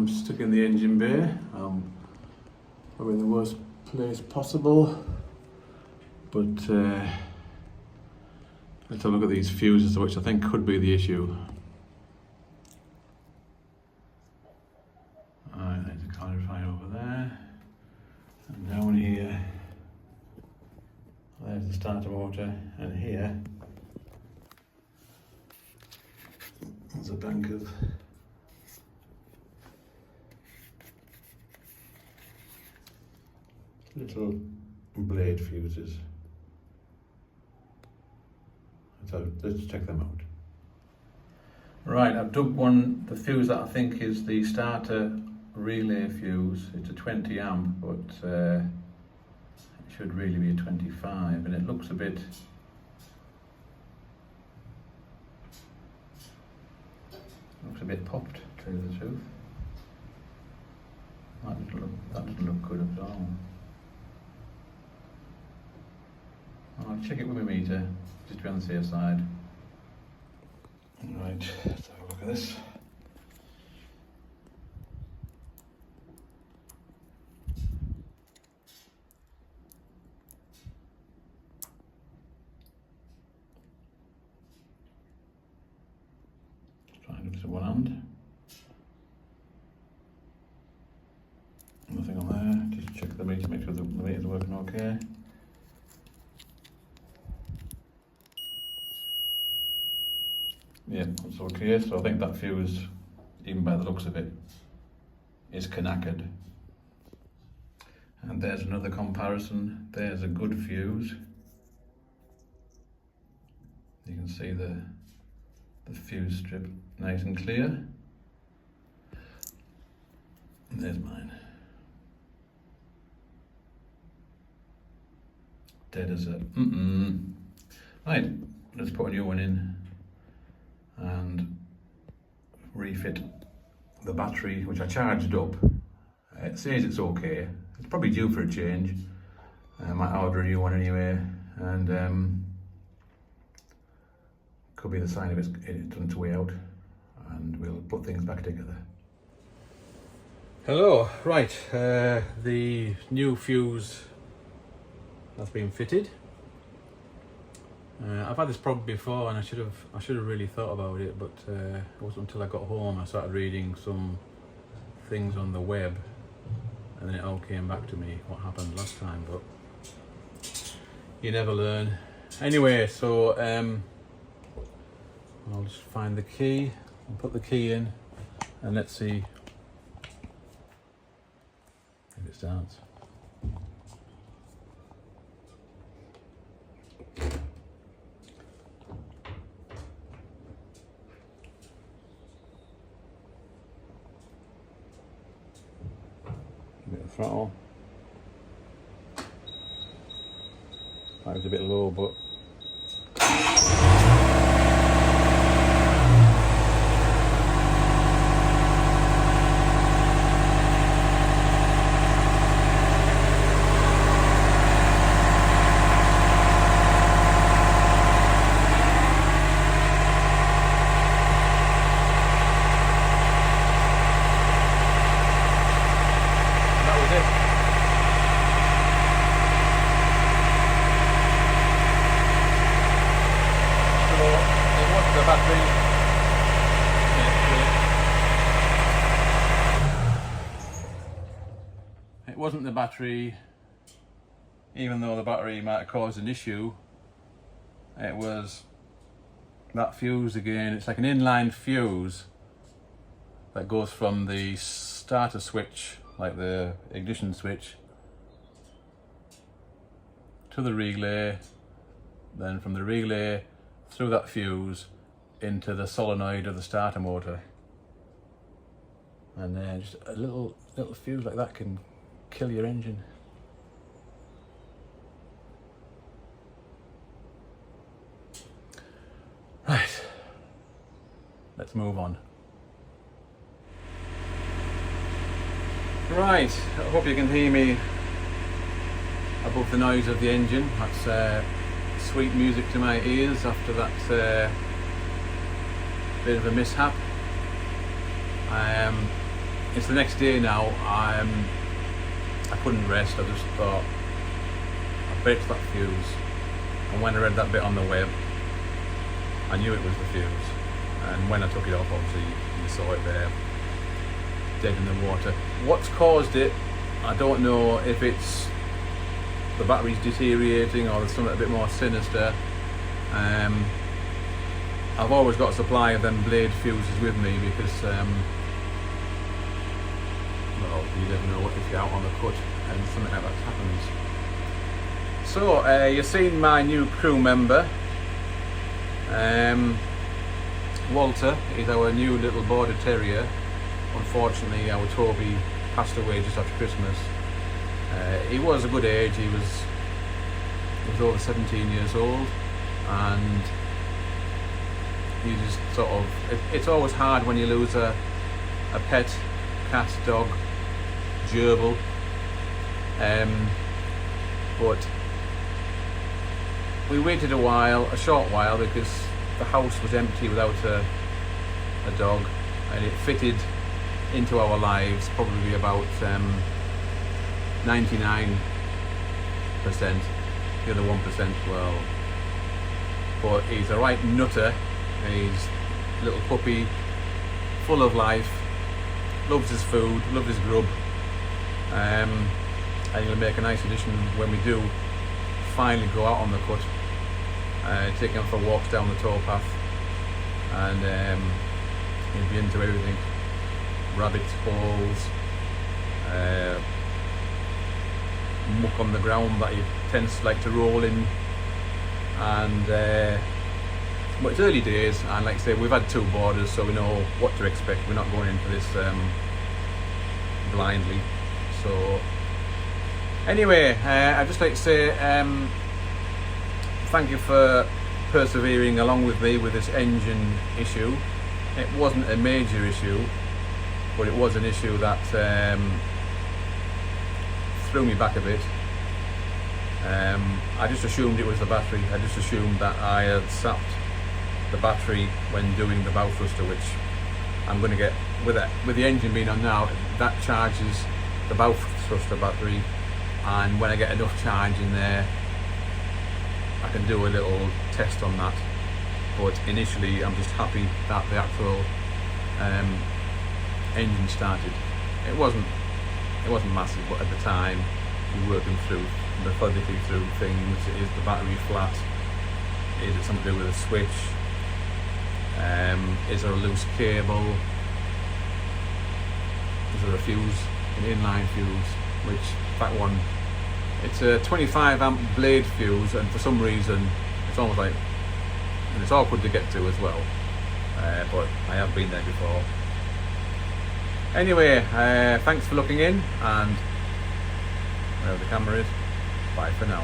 I'm stuck in the engine bay. Probably in the worst place possible. But let's have a look at these fuses, which I think could be the issue. Alright, there's a clarify over there. And down here, there's the starter motor, and here there's a bank of little blade fuses. So let's check them out. Right, I've dug the fuse that I think is the starter relay fuse. It's a 20 amp, but it should really be a 25, and it looks a bit popped, to tell you the truth. That doesn't look good at all. I'll check it with my meter, just to be on the safe side. Right, let's have a look at this. Try and do this with one hand. Nothing on there, just check the meter, make sure the meter's working okay. Yeah, that's okay. So I think that fuse, even by the looks of it, is knackered. And there's another comparison. There's a good fuse. You can see the fuse strip nice and clear. And there's mine. Dead as a Right, let's put a new one in and refit the battery, which I charged up. It says it's okay. It's probably due for a change. I might order a new one anyway, and could be the sign of it's on its way out, and we'll put things back together. Hello, right, the new fuse has been fitted. I've had this problem before, and I should have really thought about it, but it wasn't until I got home I started reading some things on the web, and then it all came back to me what happened last time. But you never learn. Anyway, so I'll just find the key and put the key in, and let's see if it starts. Bit of throttle. That was a bit low, but it wasn't the battery, even though the battery might have caused an issue. It was that fuse again. It's like an inline fuse that goes from the starter switch, like the ignition switch, to the relay, then from the relay through that fuse into the solenoid of the starter motor. And then just a little fuse like that can kill your engine. Right, let's move on. Right, I hope you can hear me above the noise of the engine. That's sweet music to my ears after that bit of a mishap. it's the next day now. I couldn't rest. I just thought, I bet it's that fuse. And when I read that bit on the web, I knew it was the fuse. And when I took it off, obviously you saw it there, dead in the water. What's caused it, I don't know. If it's the battery's deteriorating or there's something a bit more sinister. I've always got a supply of them blade fuses with me because well, you never know if you're out on the cut and something like that happens. So you've seen my new crew member. Walter is our new little border terrier. Unfortunately, our Toby passed away just after Christmas. He was a good age. He was over 17 years old, and you just sort of, it's always hard when you lose a pet, cat, dog, gerbil. But we waited a short while, because the house was empty without a dog, and it fitted into our lives probably about 99%. The other 1%, well, but he's a right nutter. He's a little puppy, full of life, loves his food, loves his grub, and he'll make a nice addition when we do finally go out on the cut. Take him for walks down the towpath, and he'll be into everything. Rabbits, holes, muck on the ground that he tends to like to roll in, and but it's early days, and like I say, we've had 2 boarders, so we know what to expect. We're not going into this blindly. So anyway, I'd just like to say thank you for persevering along with me with this engine issue. It wasn't a major issue, but it was an issue that threw me back a bit. I just assumed it was the battery. I just assumed that I had sapped the battery when doing the bow thruster, which I'm going to get with the engine being on now. That charges the bow thruster battery, and when I get enough charge in there, I can do a little test on that. But initially, I'm just happy that the actual engine started. It wasn't massive, but at the time, you're working through methodically through things. Is the battery flat? Is it something to do with a switch? Is there a loose cable? Is there a fuse, an inline fuse? Which that one, it's a 25 amp blade fuse, and for some reason it's almost like, and it's awkward to get to as well. But I have been there before. Anyway, thanks for looking in, and wherever the camera is, bye for now.